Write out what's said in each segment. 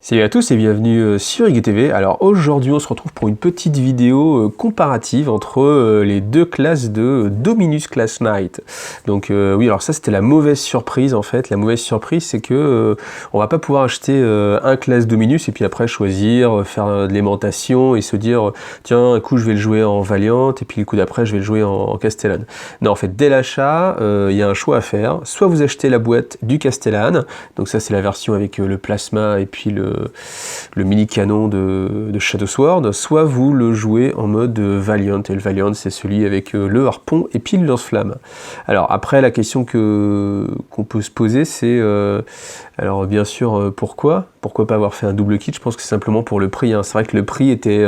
Salut à tous et bienvenue sur IGTV. Alors aujourd'hui on se retrouve pour une petite vidéo comparative entre les deux classes de Dominus Class Knight. Donc oui, alors ça c'était la mauvaise surprise en fait. La mauvaise surprise c'est que on va pas pouvoir acheter un classe Dominus et puis après choisir, faire de l'aimantation et se dire tiens un coup je vais le jouer en Valiant et puis le coup d'après je vais le jouer en Castellane. Non, en fait dès l'achat il y a un choix à faire. Soit vous achetez la boîte du Castellane, donc ça c'est la version avec le plasma et puis le mini canon de Shadow Sword, soit vous le jouez en mode Valiant, et le Valiant c'est celui avec le harpon et puis le lance-flamme. Alors après la question qu'on peut se poser c'est, alors bien sûr pourquoi pas avoir fait un double kit? Je pense que c'est simplement pour le prix, hein. C'est vrai que le prix était...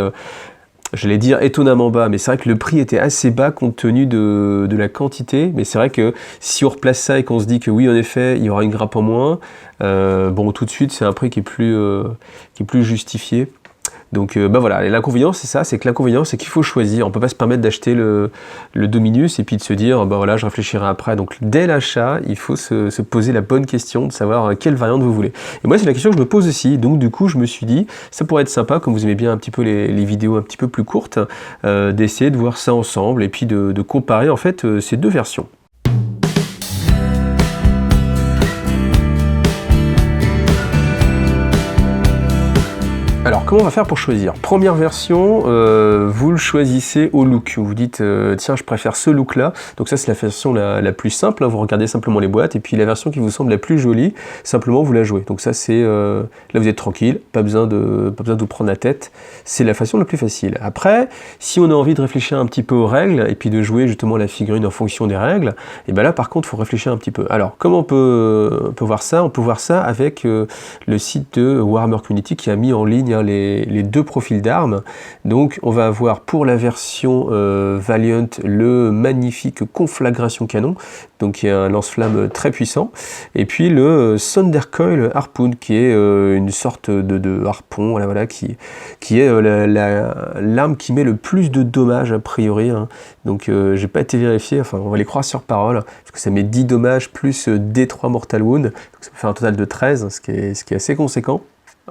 j'allais dire étonnamment bas, mais c'est vrai que le prix était assez bas compte tenu de la quantité, mais c'est vrai que si on replace ça et qu'on se dit que oui en effet il y aura une grappe en moins, bon tout de suite c'est un prix qui est plus justifié. Donc bah voilà, l'inconvénient c'est ça, c'est que l'inconvénient c'est qu'il faut choisir, on peut pas se permettre d'acheter le Dominus et puis de se dire bah voilà je réfléchirai après. Donc dès l'achat il faut se poser la bonne question de savoir quelle variante vous voulez. Et moi c'est la question que je me pose aussi, donc du coup je me suis dit ça pourrait être sympa, comme vous aimez bien un petit peu les vidéos un petit peu plus courtes, d'essayer de voir ça ensemble et puis de comparer en fait ces deux versions. Alors, comment on va faire pour choisir? Première version, vous le choisissez au look. Vous dites, tiens, je préfère ce look-là. Donc ça, c'est la version la plus simple, hein. Vous regardez simplement les boîtes. Et puis la version qui vous semble la plus jolie, simplement vous la jouez. Donc ça, c'est... là, vous êtes tranquille, pas besoin de vous prendre la tête. C'est la façon la plus facile. Après, si on a envie de réfléchir un petit peu aux règles, et puis de jouer justement la figurine en fonction des règles, et bien là, par contre, il faut réfléchir un petit peu. Alors, comment on peut voir ça? On peut voir ça avec le site de Warhammer Community qui a mis en ligne les deux profils d'armes. Donc on va avoir pour la version Valiant le magnifique Conflagration Canon, donc qui est un lance-flamme très puissant, et puis le Thundercoil Harpoon qui est une sorte de harpon, voilà, qui est l'arme qui met le plus de dommages a priori, hein. Donc j'ai pas été vérifié, enfin on va les croire sur parole, parce que ça met 10 dommages plus D3 Mortal Wound, donc ça peut faire un total de 13, ce qui est assez conséquent.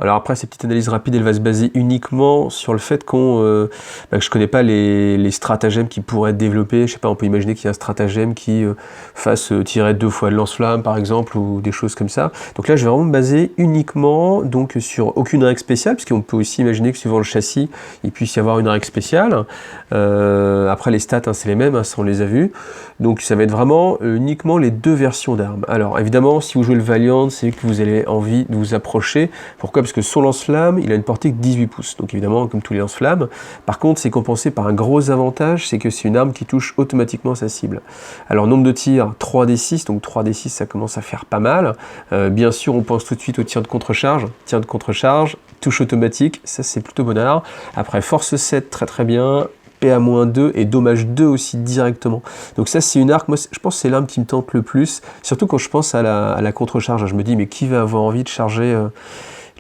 Alors après, cette petite analyse rapide, elle va se baser uniquement sur le fait que je connais pas les stratagèmes qui pourraient être développés. Je sais pas, on peut imaginer qu'il y a un stratagème qui fasse tirer 2 fois le lance-flamme, par exemple, ou des choses comme ça. Donc là, je vais vraiment me baser uniquement donc, sur aucune règle spéciale, puisqu'on peut aussi imaginer que suivant le châssis, il puisse y avoir une règle spéciale. Après, les stats, hein, c'est les mêmes, hein, ça on les a vus. Donc ça va être vraiment uniquement les deux versions d'armes. Alors évidemment, si vous jouez le Valiant, c'est que vous avez envie de vous approcher. Pourquoi? Parce que son lance-flamme, il a une portée de 18 pouces. Donc évidemment, comme tous les lance-flammes. Par contre, c'est compensé par un gros avantage, c'est que c'est une arme qui touche automatiquement sa cible. Alors nombre de tirs, 3d6, donc 3d6 ça commence à faire pas mal. Bien sûr, on pense tout de suite au tir de contre-charge. Tir de contre-charge, touche automatique, ça c'est plutôt bonnard. Après, force 7, très très bien. PA-2 et dommage 2 aussi directement. Donc ça c'est une arc, moi je pense que c'est l'arme qui me tente le plus, surtout quand je pense à la contre-charge. Je me dis mais qui va avoir envie de charger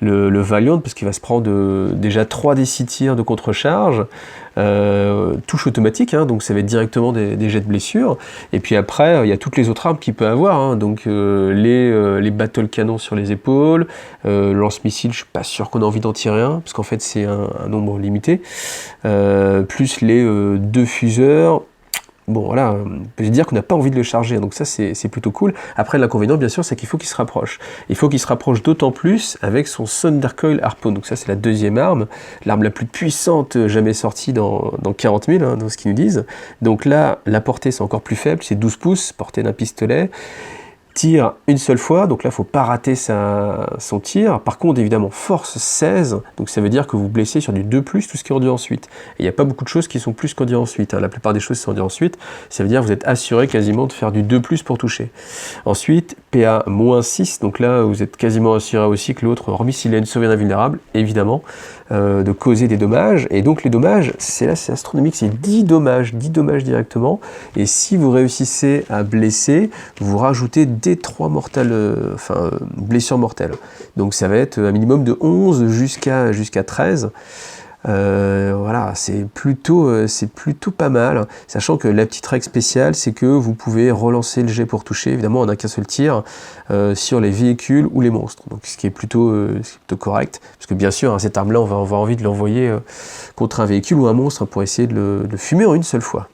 le Valiant, parce qu'il va se prendre déjà 3d6 tirs de contre-charge, touche automatique, hein, donc ça va être directement des jets de blessure, et puis après il y a toutes les autres armes qu'il peut avoir, hein, donc les battle canons sur les épaules, lance-missile, je suis pas sûr qu'on a envie d'en tirer un, parce qu'en fait c'est un nombre limité, plus les deux fuseurs. Bon voilà, on peut se dire qu'on n'a pas envie de le charger, donc ça c'est plutôt cool. Après l'inconvénient bien sûr c'est qu'il faut qu'il se rapproche. Il faut qu'il se rapproche d'autant plus avec son Thundercoil Harpoon, donc ça c'est la deuxième arme, l'arme la plus puissante jamais sortie dans 40 000, hein, dans ce qu'ils nous disent. Donc là, la portée c'est encore plus faible, c'est 12 pouces, portée d'un pistolet. Tire une seule fois, donc là il ne faut pas rater son tir. Par contre évidemment force 16, donc ça veut dire que vous blessez sur du 2+, tout ce qui est rendu ensuite. Et il n'y a pas beaucoup de choses qui sont plus qu'enduit ensuite, hein. La plupart des choses sont rendues ensuite, ça veut dire que vous êtes assuré quasiment de faire du 2+ pour toucher. Ensuite, PA-6, donc là vous êtes quasiment assuré aussi que l'autre, hormis s'il a une sauvegarde invulnérable, évidemment, de causer des dommages. Et donc les dommages, c'est astronomique, c'est 10 dommages directement. Et si vous réussissez à blesser, vous rajoutez D3 mortal, blessure mortelle. Donc ça va être un minimum de 11 jusqu'à 13. Voilà, c'est plutôt pas mal, sachant que la petite règle spéciale, c'est que vous pouvez relancer le jet pour toucher, évidemment, on n'a qu'un seul tir, sur les véhicules ou les monstres. Donc, ce qui est plutôt correct, parce que bien sûr, hein, cette arme-là, on va avoir envie de l'envoyer contre un véhicule ou un monstre, hein, pour essayer de le fumer en une seule fois.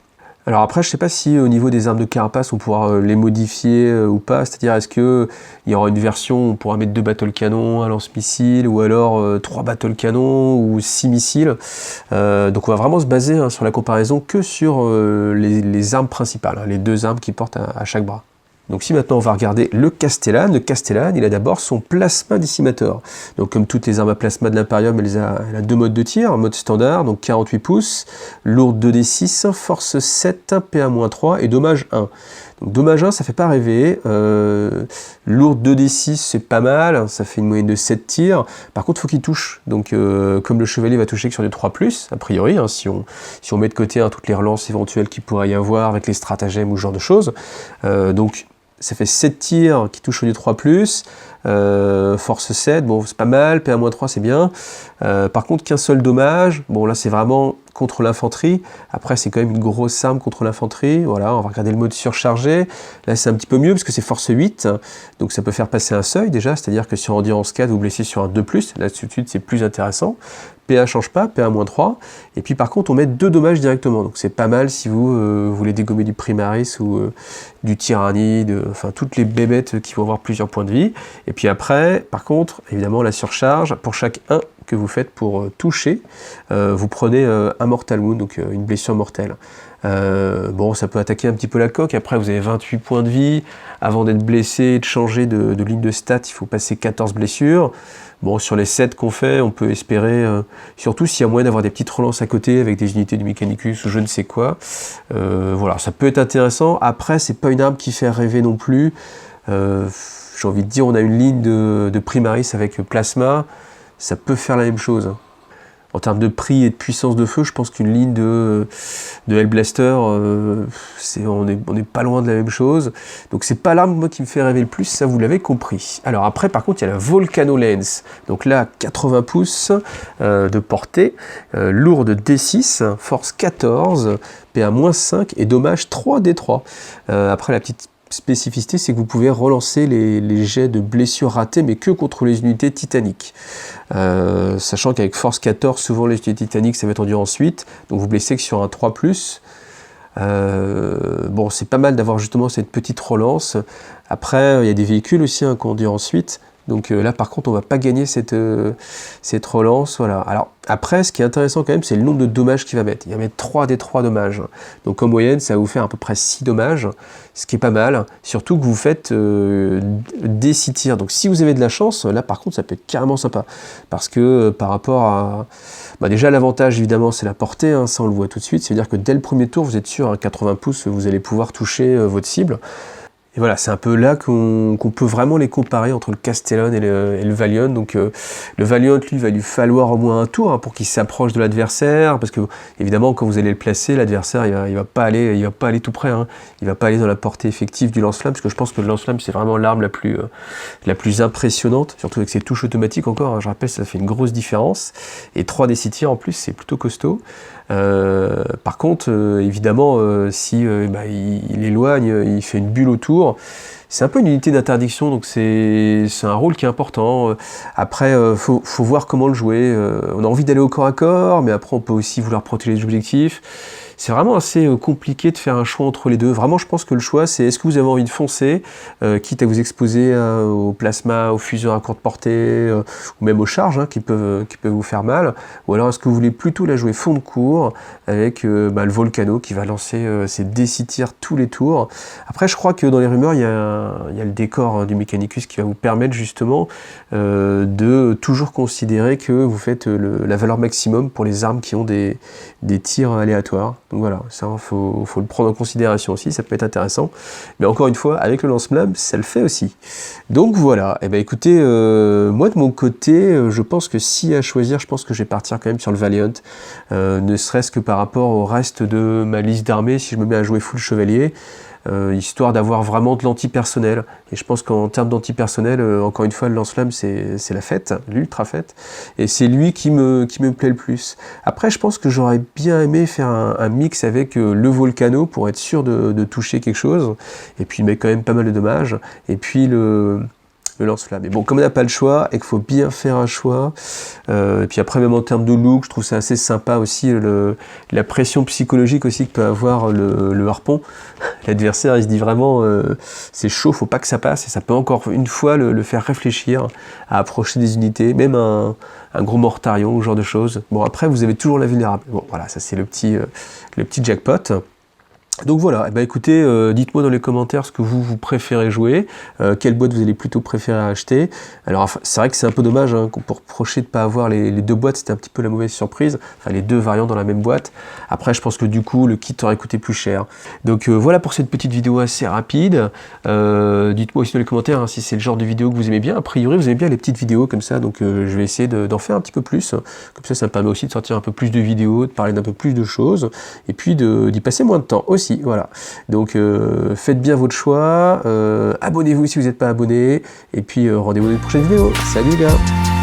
Alors après, je ne sais pas si au niveau des armes de carapace, on pourra les modifier ou pas, c'est-à-dire est-ce qu'il y aura une version où on pourra mettre 2 battle canons, un lance-missile, ou alors 3 battle canons, ou 6 missiles. Donc on va vraiment se baser, hein, sur la comparaison que sur les armes principales, hein, les 2 armes qui portent à chaque bras. Donc si maintenant on va regarder le Castellane il a d'abord son plasma décimator. Donc comme toutes les armes à plasma de l'Imperium, elle a 2 modes de tir, mode standard, donc 48 pouces, lourde 2d6, force 7, PA-3 et dommage 1. Donc dommage 1, ça fait pas rêver, lourde 2d6 c'est pas mal, ça fait une moyenne de 7 tirs, par contre il faut qu'il touche, donc comme le chevalier va toucher que sur du 3+, a priori, hein, si on met de côté, hein, toutes les relances éventuelles qu'il pourrait y avoir avec les stratagèmes ou ce genre de choses, donc ça fait 7 tirs qui touchent au du 3+, force 7, bon c'est pas mal, PA-3 c'est bien. Par contre qu'un seul dommage, bon là c'est vraiment contre l'infanterie, après c'est quand même une grosse arme contre l'infanterie, voilà, on va regarder le mode surchargé, là c'est un petit peu mieux parce que c'est force 8, donc ça peut faire passer un seuil déjà, c'est-à-dire que sur endurance 4 vous blessez sur un 2+, là tout de suite c'est plus intéressant. PA change pas, PA-3, et puis par contre on met 2 dommages directement, donc c'est pas mal si vous voulez dégommer du Primaris ou du Tyrannide, enfin toutes les bébêtes qui vont avoir plusieurs points de vie. Et puis après, par contre, évidemment la surcharge, pour chaque 1 que vous faites pour toucher, vous prenez un Mortal Wound, donc une blessure mortelle. Bon, ça peut attaquer un petit peu la coque, après vous avez 28 points de vie, avant d'être blessé et de changer de ligne de stats, il faut passer 14 blessures. Bon, sur les 7 qu'on fait, on peut espérer, surtout s'il y a moyen d'avoir des petites relances à côté avec des unités du Mechanicus ou je ne sais quoi. Voilà, ça peut être intéressant. Après, c'est pas une arme qui fait rêver non plus. J'ai envie de dire, on a une ligne de Primaris avec Plasma, ça peut faire la même chose. En termes de prix et de puissance de feu, je pense qu'une ligne de Hellblaster, on n'est pas loin de la même chose. Donc c'est pas l'arme moi qui me fait rêver le plus, ça vous l'avez compris. Alors après, par contre, il y a la Volcano Lens. Donc là, 80 pouces de portée, lourde D6, force 14, PA-5 et dommage 3D3. Après, la petite spécificité, c'est que vous pouvez relancer les jets de blessures ratées, mais que contre les unités titaniques. Sachant qu'avec force 14, souvent les unités titaniques, ça va être endurance 8, donc vous blessez que sur un 3+. Bon, c'est pas mal d'avoir justement cette petite relance. Après, il y a des véhicules aussi, hein, qui ont endurance 8, donc là par contre on va pas gagner cette relance, voilà. Alors après ce qui est intéressant quand même c'est le nombre de dommages qu'il va mettre, il va mettre 3d3 dommages, donc en moyenne ça va vous faire à peu près 6 dommages, ce qui est pas mal, surtout que vous faites des 6 tirs, donc si vous avez de la chance, là par contre ça peut être carrément sympa, parce que par rapport à... Bah déjà l'avantage évidemment c'est la portée, hein, ça on le voit tout de suite, c'est-à-dire que dès le premier tour vous êtes sûr, à 80 pouces vous allez pouvoir toucher votre cible. Et voilà, c'est un peu là qu'on peut vraiment les comparer entre le Castellane et le Valiant. Donc le Valiant, lui, il va lui falloir au moins un tour, hein, pour qu'il s'approche de l'adversaire, parce que évidemment, quand vous allez le placer, l'adversaire, il va pas aller tout près, hein. Il va pas aller dans la portée effective du lance-flamme, parce que je pense que le lance-flamme, c'est vraiment l'arme la plus impressionnante, surtout avec ses touches automatiques encore, hein, je rappelle, ça fait une grosse différence. Et 3 des 6 tirs en plus, c'est plutôt costaud. Par contre, évidemment, si il éloigne, il fait une bulle autour, c'est un peu une unité d'interdiction, donc c'est un rôle qui est important. Après, faut voir comment le jouer. On a envie d'aller au corps à corps, mais après on peut aussi vouloir protéger les objectifs. C'est vraiment assez compliqué de faire un choix entre les deux. Vraiment, je pense que le choix, c'est est-ce que vous avez envie de foncer, quitte à vous exposer au plasma, aux fusions à courte portée, ou même aux charges, hein, qui peuvent vous faire mal, ou alors est-ce que vous voulez plutôt la jouer fond de cours, avec le Volcano qui va lancer ses D6 tirs tous les tours. Après, je crois que dans les rumeurs, il y a le décor, hein, du Mechanicus qui va vous permettre justement de toujours considérer que vous faites la valeur maximum pour les armes qui ont des tirs aléatoires. Donc voilà, ça faut le prendre en considération aussi, ça peut être intéressant. Mais encore une fois, avec le lance-flamme, ça le fait aussi. Donc voilà, et écoutez, moi de mon côté, je pense que si à choisir, je pense que je vais partir quand même sur le Valiant, ne serait-ce que par rapport au reste de ma liste d'armées, si je me mets à jouer full chevalier. histoire d'avoir vraiment de l'antipersonnel. Et je pense qu'en termes d'antipersonnel, encore une fois, le lance-flamme, c'est la fête, l'ultra fête. Et c'est lui qui me plaît le plus. Après, je pense que j'aurais bien aimé faire un mix avec le Volcano pour être sûr de toucher quelque chose. Et puis, il met quand même pas mal de dommages. Et puis, le lance-flamme. Mais bon, comme on n'a pas le choix et qu'il faut bien faire un choix, et puis après, même en termes de look, je trouve ça assez sympa aussi, la pression psychologique aussi que peut avoir le harpon. L'adversaire, il se dit vraiment, c'est chaud, faut pas que ça passe, et ça peut encore une fois le faire réfléchir à approcher des unités, même un gros mortarion ou ce genre de choses. Bon, après, vous avez toujours la vulnérable. Bon, voilà, ça c'est le petit jackpot. Donc voilà, eh ben écoutez, dites-moi dans les commentaires ce que vous préférez jouer, quelle boîte vous allez plutôt préférer acheter. Alors enfin, c'est vrai que c'est un peu dommage, hein, pour reprocher de ne pas avoir les deux boîtes, c'était un petit peu la mauvaise surprise, enfin les deux variants dans la même boîte. Après je pense que du coup le kit aurait coûté plus cher. Donc voilà pour cette petite vidéo assez rapide. Dites-moi aussi dans les commentaires, hein, si c'est le genre de vidéo que vous aimez bien. A priori vous aimez bien les petites vidéos comme ça, donc je vais essayer d'en faire un petit peu plus. Comme ça me permet aussi de sortir un peu plus de vidéos, de parler d'un peu plus de choses, et puis d'y passer moins de temps aussi. Voilà, donc faites bien votre choix, abonnez-vous si vous n'êtes pas abonné, et puis rendez-vous dans une prochaine vidéo. Salut les gars!